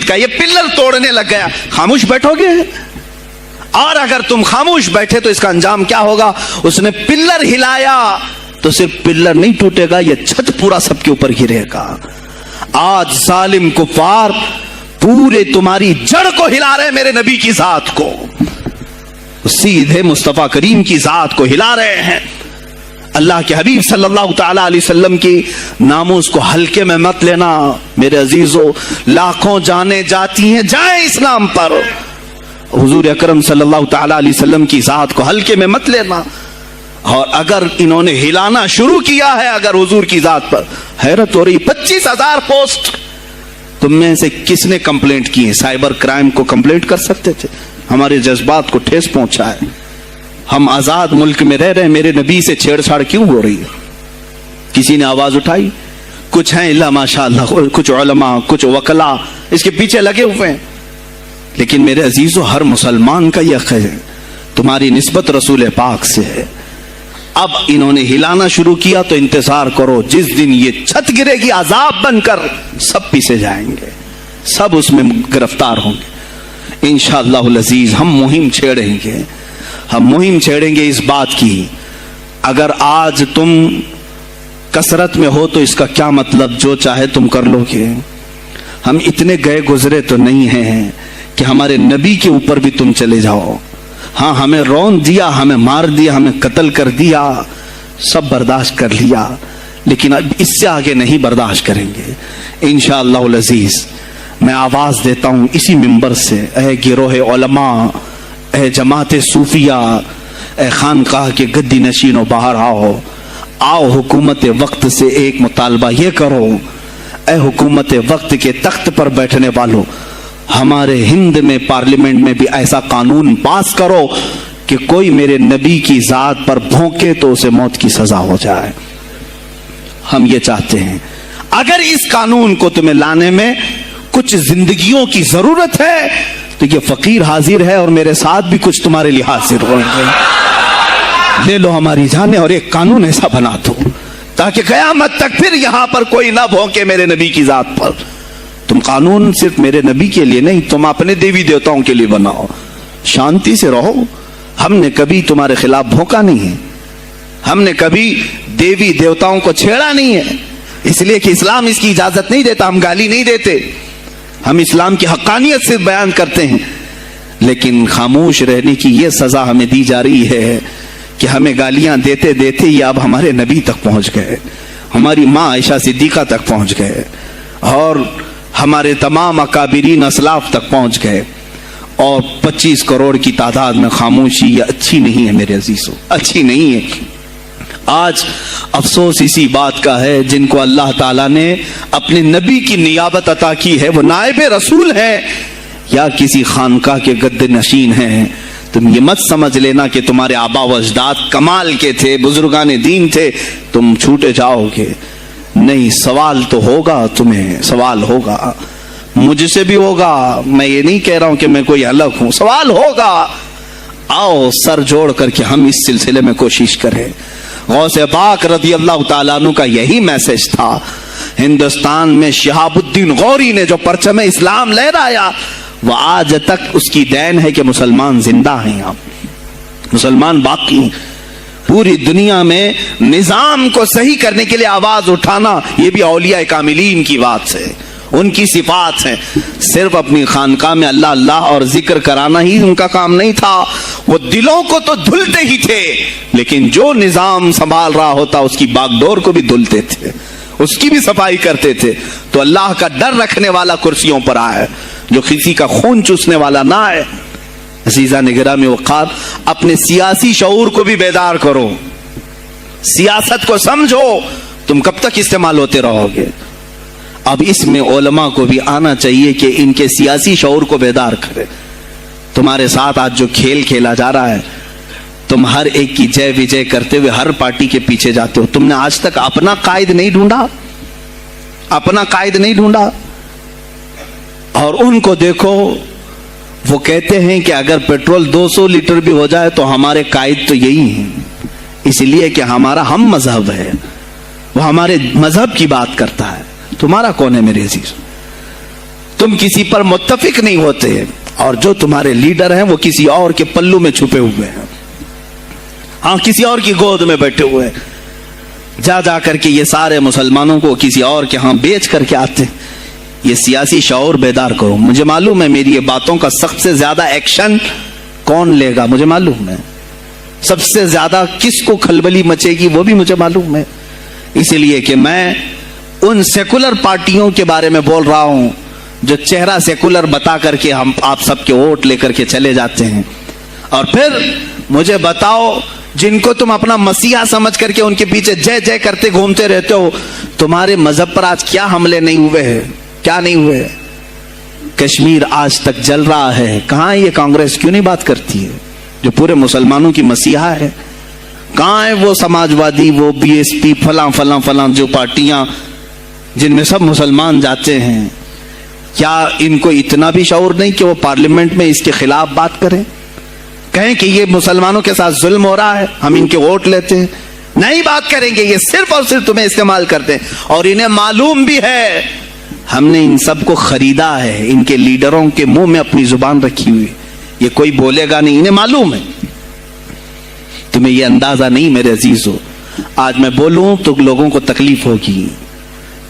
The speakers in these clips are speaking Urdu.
مسجد کا یہ پلر توڑنے لگ گیا، خاموش بیٹھو گے؟ اور اگر تم خاموش بیٹھے تو اس کا انجام کیا ہوگا؟ اس نے پلر ہلایا تو صرف پلر نہیں ٹوٹے گا، یہ چھت پورا سب کے اوپر گرے گا۔ آج ظالم کفار پورے تمہاری جڑ کو ہلا رہے، میرے نبی کی ذات کو، سیدھے مصطفیٰ کریم کی ذات کو ہلا رہے ہیں۔ اللہ کے حبیب صلی اللہ تعالی علیہ وسلم کی ناموس کو ہلکے میں مت لینا میرے عزیزو، لاکھوں جانیں جاتی ہیں، جائیں اسلام پر، حضور اکرم صلی اللہ تعالی علیہ وسلم کی ذات کو ہلکے میں مت لینا۔ اور اگر انہوں نے ہلانا شروع کیا ہے اگر حضور کی ذات پر، حیرت ہو رہی، 25,000 پوسٹ تم میں سے کس نے کمپلینٹ کی ہے؟ سائبر کرائم کو کمپلینٹ کر سکتے تھے، ہمارے جذبات کو ٹھیس پہنچا ہے۔ ہم آزاد ملک میں رہ رہے ہیں، میرے نبی سے چھیڑ چھاڑ کیوں ہو رہی ہے؟ کسی نے آواز اٹھائی؟ کچھ ہیں اللہ ماشاء اللہ، کچھ علماء، کچھ وکلا اس کے پیچھے لگے ہوئے ہیں، لیکن میرے عزیزو ہر مسلمان کا یہ حق ہے، تمہاری نسبت رسول پاک سے ہے۔ اب انہوں نے ہلانا شروع کیا تو انتظار کرو، جس دن یہ چھت گرے گی عذاب بن کر سب پیچھے جائیں گے، سب اس میں گرفتار ہوں گے انشاءاللہ العزیز۔ ہم مہم چھیڑیں گے، ہم مہم چھیڑیں گے اس بات کی۔ اگر آج تم کثرت میں ہو تو اس کا کیا مطلب؟ جو چاہے تم کر لو گے۔ ہم اتنے گئے گزرے تو نہیں ہیں کہ ہمارے نبی کے اوپر بھی تم چلے جاؤ۔ ہاں ہمیں رون دیا، ہمیں مار دیا، ہمیں قتل کر دیا، سب برداشت کر لیا، لیکن اب اس سے آگے نہیں برداشت کریں گے انشاءاللہ العزیز۔ میں آواز دیتا ہوں اسی منبر سے، اے گروہ علماء، اے جماعت صوفیہ، اے خانقاہ کے گدی نشینوں، باہر آؤ حکومت وقت سے ایک مطالبہ یہ کرو، اے حکومت وقت کے تخت پر بیٹھنے والوں، ہمارے ہند میں پارلیمنٹ میں بھی ایسا قانون پاس کرو کہ کوئی میرے نبی کی ذات پر بھونکے تو اسے موت کی سزا ہو جائے۔ ہم یہ چاہتے ہیں۔ اگر اس قانون کو تمہیں لانے میں کچھ زندگیوں کی ضرورت ہے تو یہ فقیر حاضر ہے اور میرے ساتھ بھی کچھ تمہارے لیے حاضر ہوں گے، لے لو ہماری جانیں اور ایک قانون ایسا بنا دو تاکہ قیامت تک پھر یہاں پر کوئی نہ بھونکے میرے نبی کی ذات پر۔ تم قانون صرف میرے نبی کے لیے نہیں، تم اپنے دیوی دیوتاؤں کے لیے بناؤ، شانتی سے رہو۔ ہم نے کبھی تمہارے خلاف بھونکا نہیں ہے، ہم نے کبھی دیوی دیوتاؤں کو چھیڑا نہیں ہے، اس لیے کہ اسلام اس کی اجازت نہیں دیتا، ہم گالی نہیں دیتے، ہم اسلام کی حقانیت سے بیان کرتے ہیں، لیکن خاموش رہنے کی یہ سزا ہمیں دی جا رہی ہے کہ ہمیں گالیاں دیتے دیتے یہ اب ہمارے نبی تک پہنچ گئے، ہماری ماں عائشہ صدیقہ تک پہنچ گئے، اور ہمارے تمام اکابرین اسلاف تک پہنچ گئے، اور 25 کروڑ کی تعداد میں خاموشی یہ اچھی نہیں ہے میرے عزیزو، اچھی نہیں ہے۔ آج افسوس اسی بات کا ہے جن کو اللہ تعالیٰ نے اپنے نبی کی نیابت عطا کی ہے، وہ نائب رسول ہیں یا کسی خانقاہ کے گد نشین ہیں۔ تم یہ مت سمجھ لینا کہ تمہارے آبا و اجداد کمال کے تھے، بزرگان دین تھے، تم چھوٹے جاؤ گے، نہیں، سوال تو ہوگا، تمہیں سوال ہوگا، مجھ سے بھی ہوگا، میں یہ نہیں کہہ رہا ہوں کہ میں کوئی الگ ہوں، سوال ہوگا۔ آؤ سر جوڑ کر کے ہم اس سلسلے میں کوشش کریں۔ غوث پاک رضی اللہ تعالیٰ عنہ کا یہی میسج تھا۔ ہندوستان میں شہاب الدین غوری نے جو پرچم اسلام لہرایا وہ آج تک اس کی دین ہے کہ مسلمان زندہ ہیں، آپ مسلمان باقی ہیں۔ پوری دنیا میں نظام کو صحیح کرنے کے لیے آواز اٹھانا یہ بھی اولیاء کاملین کی بات ہے، ان کی صفات ہیں۔ صرف اپنی خانقاہ میں اللہ اللہ اور ذکر کرانا ہی ان کا کام نہیں تھا، وہ دلوں کو تو دھلتے ہی تھے، لیکن جو نظام سنبھال رہا ہوتا اس کی باغ ڈور کو بھی دھلتے تھے، اس کی بھی صفائی کرتے تھے۔ تو اللہ کا ڈر رکھنے والا کرسیوں پر آئے، جو کسی کا خون چوسنے والا نہ آئے۔ عزیزان گرامی وقار، اپنے سیاسی شعور کو بھی بیدار کرو، سیاست کو سمجھو، تم کب تک استعمال ہوتے رہو گے؟ اب اس میں علماء کو بھی آنا چاہیے کہ ان کے سیاسی شعور کو بیدار کرے۔ تمہارے ساتھ آج جو کھیل کھیلا جا رہا ہے، تم ہر ایک کی جے وجے کرتے ہوئے ہر پارٹی کے پیچھے جاتے ہو، تم نے آج تک اپنا قائد نہیں ڈھونڈا، اپنا قائد نہیں ڈھونڈا۔ اور ان کو دیکھو، وہ کہتے ہیں کہ اگر پیٹرول 200 لیٹر بھی ہو جائے تو ہمارے قائد تو یہی ہیں، اس لیے کہ ہمارا ہم مذہب ہے، وہ ہمارے مذہب کی بات کرتا ہے۔ تمہارا کون ہے میرے عزیز؟ تم کسی پر متفق نہیں ہوتے اور جو تمہارے لیڈر ہیں وہ کسی اور کے پلو میں چھپے ہوئے ہیں, ہاں کسی اور کی گود میں بیٹھے ہوئے ہیں. جا کر کے یہ سارے مسلمانوں کو کسی اور کے ہاں بیچ کر کے آتے ہیں. یہ سیاسی شعور بیدار کرو. مجھے معلوم ہے میری یہ باتوں کا سب سے زیادہ ایکشن کون لے گا, مجھے معلوم ہے. سب سے زیادہ کس کو کھلبلی مچے گی وہ بھی مجھے معلوم ہے. اسی لیے کہ میں ان سیکولر پارٹیوں کے بارے میں بول رہا ہوں جو چہرہ سیکولر بتا کر کے ہم آپ سب کے ووٹ لے کر کے چلے جاتے ہیں, اور پھر مجھے بتاؤ جن کو تم اپنا مسیحا سمجھ کر کے ان کے پیچھے جے جے کرتے گھومتے رہتے ہو, تمہارے مذہب پر آج کیا حملے نہیں ہوئے ہیں, کیا نہیں ہوئے. کشمیر آج تک جل رہا ہے. کہاں یہ کانگریس کیوں نہیں بات کرتی ہے جو پورے مسلمانوں کی مسیحا ہے؟ کہاں ہے وہ سماجوادی, وہ بی ایس پی, فلاں فلاں فلاں جو پارٹیاں جن میں سب مسلمان جاتے ہیں؟ کیا ان کو اتنا بھی شعور نہیں کہ وہ پارلیمنٹ میں اس کے خلاف بات کریں, کہیں کہ یہ مسلمانوں کے ساتھ ظلم ہو رہا ہے, ہم ان کے ووٹ لیتے ہیں؟ نہیں بات کریں گے. یہ صرف اور صرف تمہیں استعمال کرتے ہیں, اور انہیں معلوم بھی ہے ہم نے ان سب کو خریدا ہے. ان کے لیڈروں کے منہ میں اپنی زبان رکھی ہوئی, یہ کوئی بولے گا نہیں, انہیں معلوم ہے. تمہیں یہ اندازہ نہیں میرے عزیزو. آج میں بولوں تو لوگوں کو تکلیف ہوگی.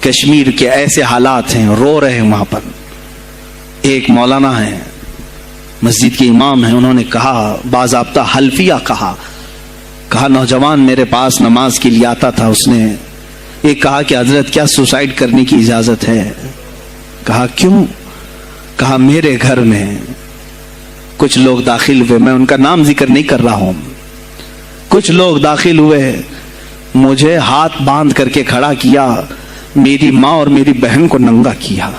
کشمیر کے ایسے حالات ہیں, رو رہے ہیں وہاں پر. ایک مولانا ہے, مسجد کے امام ہیں, انہوں نے کہا باضابطہ حلفیہ کہا نوجوان میرے پاس نماز کے لیے آتا تھا, اس نے یہ کہا کہ حضرت کیا سوسائڈ کرنے کی اجازت ہے؟ کہا کیوں؟ کہا میرے گھر میں کچھ لوگ داخل ہوئے, میں ان کا نام ذکر نہیں کر رہا ہوں, کچھ لوگ داخل ہوئے, مجھے ہاتھ باندھ کر کے کھڑا کیا, میری ماں اور میری بہن کو ننگا کیا,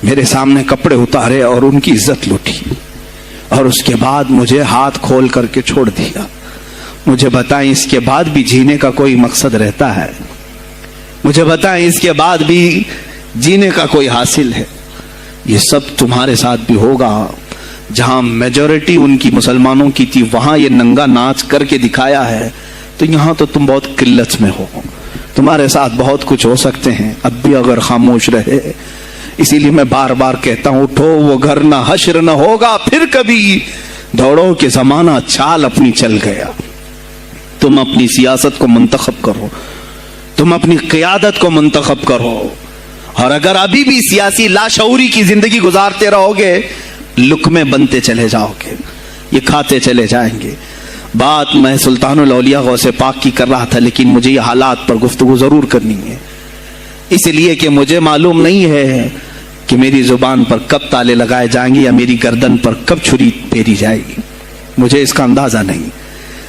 میرے سامنے کپڑے اتارے اور ان کی عزت لوٹی, اور اس کے بعد مجھے ہاتھ کھول کر کے چھوڑ دیا. مجھے بتائیں اس کے بعد بھی جینے کا کوئی مقصد رہتا ہے؟ مجھے بتائیں اس کے بعد بھی جینے کا کوئی حاصل ہے؟ یہ سب تمہارے ساتھ بھی ہوگا. جہاں میجورٹی ان کی مسلمانوں کی تھی وہاں یہ ننگا ناچ کر کے دکھایا ہے, تو یہاں تو تم بہت قلت میں ہو. تمہارے ساتھ بہت کچھ ہو سکتے ہیں اب بھی اگر خاموش رہے. اسی لیے میں بار بار کہتا ہوں اٹھو, وہ گھر نہ حشر نہ ہوگا پھر کبھی, دوڑو کہ زمانہ چال اپنی چل گیا. تم اپنی سیاست کو منتخب کرو, تم اپنی قیادت کو منتخب کرو, اور اگر ابھی بھی سیاسی لاشعوری کی زندگی گزارتے رہو گے لقمے بنتے چلے جاؤ گے, یہ کھاتے چلے جائیں گے. بات میں سلطان الاولیاء غوث پاک کی کر رہا تھا, لیکن مجھے یہ حالات پر گفتگو ضرور کرنی ہے, اس لیے کہ مجھے معلوم نہیں ہے کہ میری زبان پر کب تالے لگائے جائیں گے یا میری گردن پر کب چھری پھیری جائے گی, مجھے اس کا اندازہ نہیں.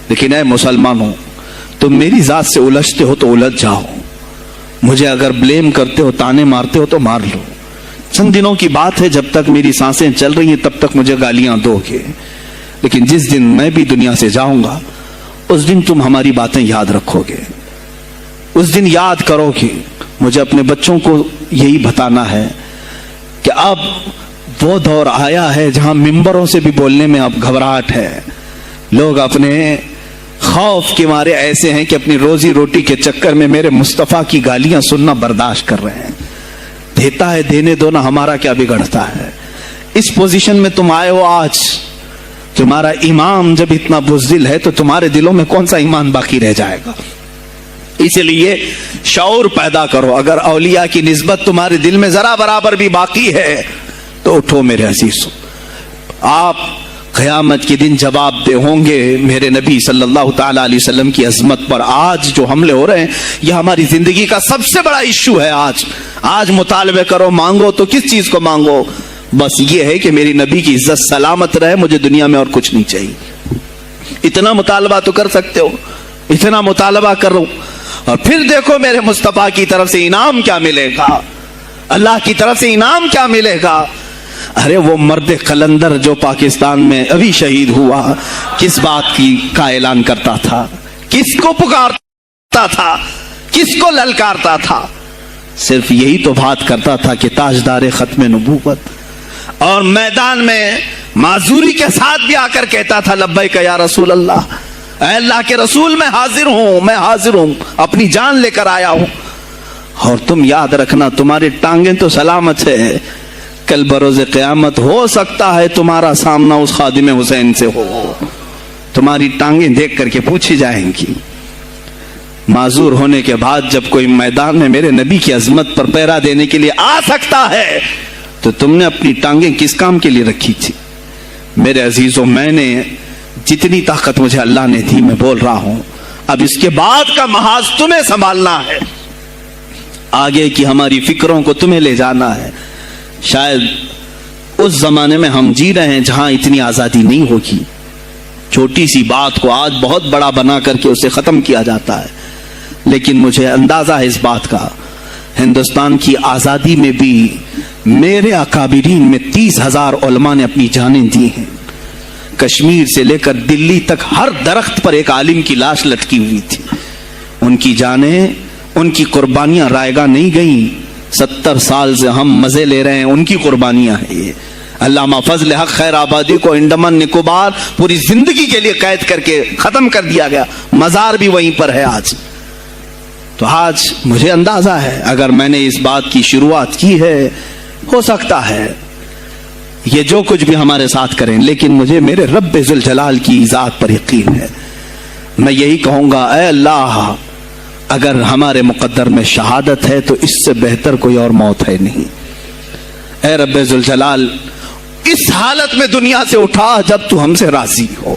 لیکن اے مسلمانوں, تم میری ذات سے الجھتے ہو تو الجھ جاؤ, مجھے اگر بلیم کرتے ہو, تانے مارتے ہو تو مار لو. چند دنوں کی بات ہے, جب تک میری سانسیں چل رہی ہیں تب تک مجھے گالیاں دو گے, لیکن جس دن میں بھی دنیا سے جاؤں گا اس دن تم ہماری باتیں یاد رکھو گے, اس دن یاد کرو گے. مجھے اپنے بچوں کو یہی بتانا ہے کہ اب وہ دور آیا ہے جہاں ممبروں سے بھی بولنے میں اب گھبراہٹ ہے. لوگ اپنے خوف کے مارے ایسے ہیں کہ اپنی روزی روٹی کے چکر میں میرے مصطفیٰ کی گالیاں سننا برداشت کر رہے ہیں. دیتا ہے دینے دو نا, ہمارا کیا بگڑتا ہے. اس پوزیشن میں تم آئے ہو آج, تمہارا امام جب اتنا بزدل ہے تو تمہارے دلوں میں کون سا ایمان باقی رہ جائے گا. اس لیے شعور پیدا کرو. اگر اولیاء کی نسبت تمہارے دل میں ذرا برابر بھی باقی ہے تو اٹھو میرے عزیزو. آپ قیامت کے دن جواب دے ہوں گے میرے نبی صلی اللہ تعالی علیہ وسلم کی عظمت پر. آج جو حملے ہو رہے ہیں یہ ہماری زندگی کا سب سے بڑا ایشو ہے. آج مطالبے کرو, مانگو تو کس چیز کو مانگو؟ بس یہ ہے کہ میری نبی کی عزت سلامت رہے, مجھے دنیا میں اور کچھ نہیں چاہیے. اتنا مطالبہ تو کر سکتے ہو, اتنا مطالبہ کرو, اور پھر دیکھو میرے مصطفیٰ کی طرف سے انعام کیا ملے گا, اللہ کی طرف سے انعام کیا ملے گا. ارے وہ مرد قلندر جو پاکستان میں ابھی شہید ہوا, کس بات کی کا اعلان کرتا تھا, کس کو پکارتا تھا, کس کو للکارتا تھا؟ صرف یہی تو بات کرتا تھا کہ تاجدار ختم نبوت, اور میدان میں معذوری کے ساتھ بھی آ کر کہتا تھا لبیک یا رسول اللہ, اے اللہ کے رسول میں حاضر ہوں, میں حاضر ہوں, اپنی جان لے کر آیا ہوں. اور تم یاد رکھنا تمہاری ٹانگیں تو سلامت ہے, کل بروز قیامت ہو سکتا ہے تمہارا سامنا اس خادم حسین سے ہو، تمہاری ٹانگیں دیکھ کر کے پوچھی جائیں گی۔ معذور ہونے کے بعد جب کوئی میدان میں میرے نبی کی عظمت پر پہرا دینے کے لیے آ سکتا ہے تو تم نے اپنی ٹانگیں کس کام کے لیے رکھی تھی؟ میرے عزیزوں، میں نے جتنی طاقت مجھے اللہ نے دی میں بول رہا ہوں، اب اس کے بعد کا محاذ تمہیں سنبھالنا ہے، آگے کی ہماری فکروں کو تمہیں لے جانا ہے۔ شاید اس زمانے میں ہم جی رہے ہیں جہاں اتنی آزادی نہیں ہوگی، چھوٹی سی بات کو آج بہت بڑا بنا کر کے اسے ختم کیا جاتا ہے، لیکن مجھے اندازہ ہے اس بات کا، ہندوستان کی آزادی میں بھی میرے اکابرین میں 30,000 علماء نے اپنی جانیں دی ہیں۔ کشمیر سے لے کر دلی تک ہر درخت پر ایک عالم کی لاش لٹکی ہوئی تھی، ان کی جانیں، ان کی قربانیاں رائیگاں نہیں گئیں۔ 70 سال سے ہم مزے لے رہے ہیں، ان کی قربانیاں ہیں یہ۔ علامہ فضل حق خیر آبادی کو انڈمان نکوبار پوری زندگی کے لیے قید کر کے ختم کر دیا گیا، مزار بھی وہیں پر ہے آج۔ تو آج مجھے اندازہ ہے اگر میں نے اس بات کی شروعات کی ہے، ہو سکتا ہے یہ جو کچھ بھی ہمارے ساتھ کریں، لیکن مجھے میرے رب ذوالجلال کی ذات پر یقین ہے۔ میں یہی کہوں گا، اے اللہ، اگر ہمارے مقدر میں شہادت ہے تو اس سے بہتر کوئی اور موت ہے نہیں۔ اے رب ذوالجلال، اس حالت میں دنیا سے اٹھا جب تو ہم سے راضی ہو۔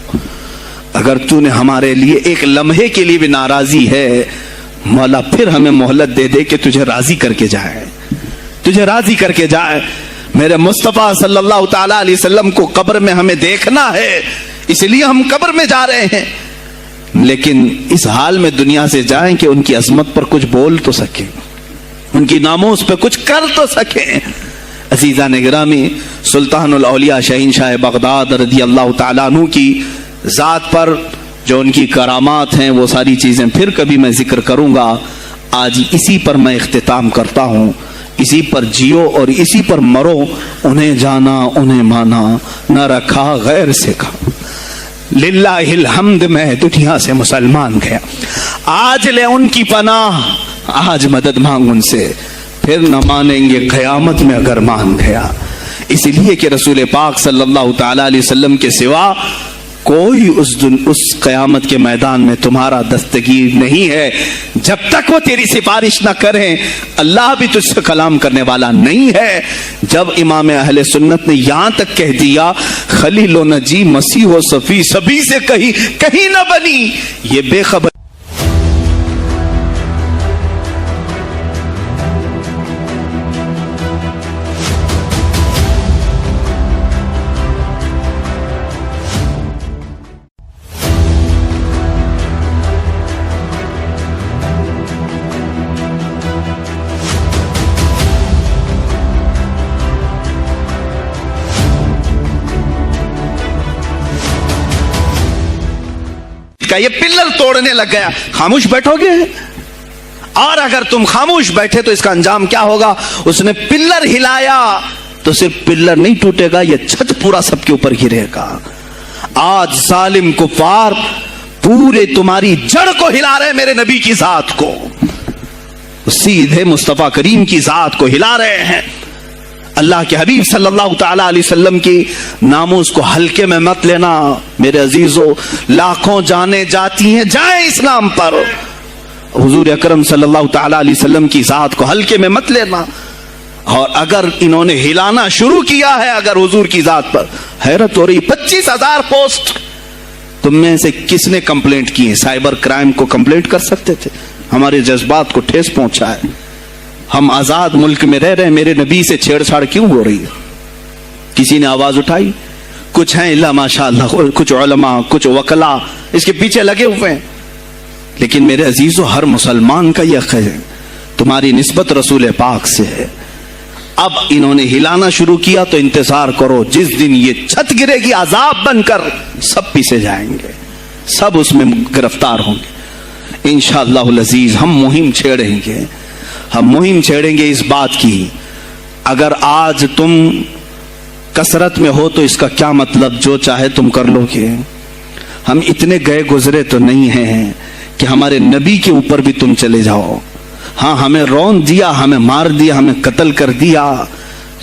اگر تو نے ہمارے لیے ایک لمحے کے لیے بھی ناراضی ہے، مولا پھر ہمیں مہلت دے دے کہ تجھے راضی کر کے جائے، تجھے راضی کر کے جائے۔ میرے مصطفیٰ صلی اللہ تعالی علیہ وسلم کو قبر میں ہمیں دیکھنا ہے، اس لیے ہم قبر میں جا رہے ہیں، لیکن اس حال میں دنیا سے جائیں کہ ان کی عظمت پر کچھ بول تو سکیں، ان کی ناموس پہ کچھ کر تو سکیں۔ عزیزان گرامی، سلطان الاولیاء شہین شاہ بغداد رضی اللہ تعالیٰ عنہ کی ذات پر جو ان کی کرامات ہیں، وہ ساری چیزیں پھر کبھی میں ذکر کروں گا۔ آج اسی پر میں اختتام کرتا ہوں، اسی پر جیو اور اسی پر مرو۔ انہیں جانا انہیں مانا، نہ رکھا غیر سے کھا، للہ الحمد میں دنیا سے مسلمان گیا۔ آج لے ان کی پناہ، آج مدد مانگ ان سے، پھر نہ مانیں گے قیامت میں اگر مان گیا۔ اس لیے کہ رسول پاک صلی اللہ تعالی علیہ وسلم کے سوا کوئی اس قیامت کے میدان میں تمہارا دستگیر نہیں ہے۔ جب تک وہ تیری سفارش نہ کریں، اللہ بھی تجھ سے کلام کرنے والا نہیں ہے۔ جب امام اہل سنت نے یہاں تک کہہ دیا خلیل و نجی مسیح و صفی سبھی سے کہیں نہ بنی، یہ بے خبر یہ پلر توڑنے لگ گیا، خاموش بیٹھو گے؟ اور اگر تم خاموش بیٹھے تو اس کا انجام کیا ہوگا؟ اس نے پلر ہلایا تو صرف پلر نہیں ٹوٹے گا، یہ چھت پورا سب کے اوپر گرے گا۔ آج ظالم کفار پورے تمہاری جڑ کو ہلا رہے، میرے نبی کی ذات کو، سیدھے مصطفیٰ کریم کی ذات کو ہلا رہے ہیں۔ اللہ کے حبیب صلی اللہ تعالی علیہ وسلم کی ناموس کو ہلکے میں مت لینا میرے عزیزو۔ لاکھوں جانیں جاتی ہیں، جائیں اسلام پر، حضور اکرم صلی اللہ تعالی علیہ وسلم کی ذات کو ہلکے میں مت لینا۔ اور اگر انہوں نے ہلانا شروع کیا ہے اگر حضور کی ذات پر، حیرت ہو رہی، 25,000 پوسٹ تم میں سے کس نے کمپلینٹ کی ہے؟ سائبر کرائم کو کمپلینٹ کر سکتے تھے، ہمارے جذبات کو ٹھیس پہنچا ہے۔ ہم آزاد ملک میں رہ رہے ہیں، میرے نبی سے چھیڑ چھاڑ کیوں ہو رہی ہے؟ کسی نے آواز اٹھائی؟ کچھ ہیں اللہ ماشاءاللہ، کچھ علماء، کچھ وکلا اس کے پیچھے لگے ہوئے ہیں، لیکن میرے عزیزو ہر مسلمان کا یہ ہے تمہاری نسبت رسول پاک سے ہے۔ اب انہوں نے ہلانا شروع کیا تو انتظار کرو، جس دن یہ چھت گرے گی عذاب بن کر سب پیچھے جائیں گے، سب اس میں گرفتار ہوں گے انشاءاللہ العزیز۔ ہم مہم چھیڑیں گے، ہم مہم چھیڑیں گے اس بات کی۔ اگر آج تم کثرت میں ہو تو اس کا کیا مطلب؟ جو چاہے تم کر لو گے۔ ہم اتنے گئے گزرے تو نہیں ہیں کہ ہمارے نبی کے اوپر بھی تم چلے جاؤ۔ ہاں ہمیں رون دیا، ہمیں مار دیا، ہمیں قتل کر دیا،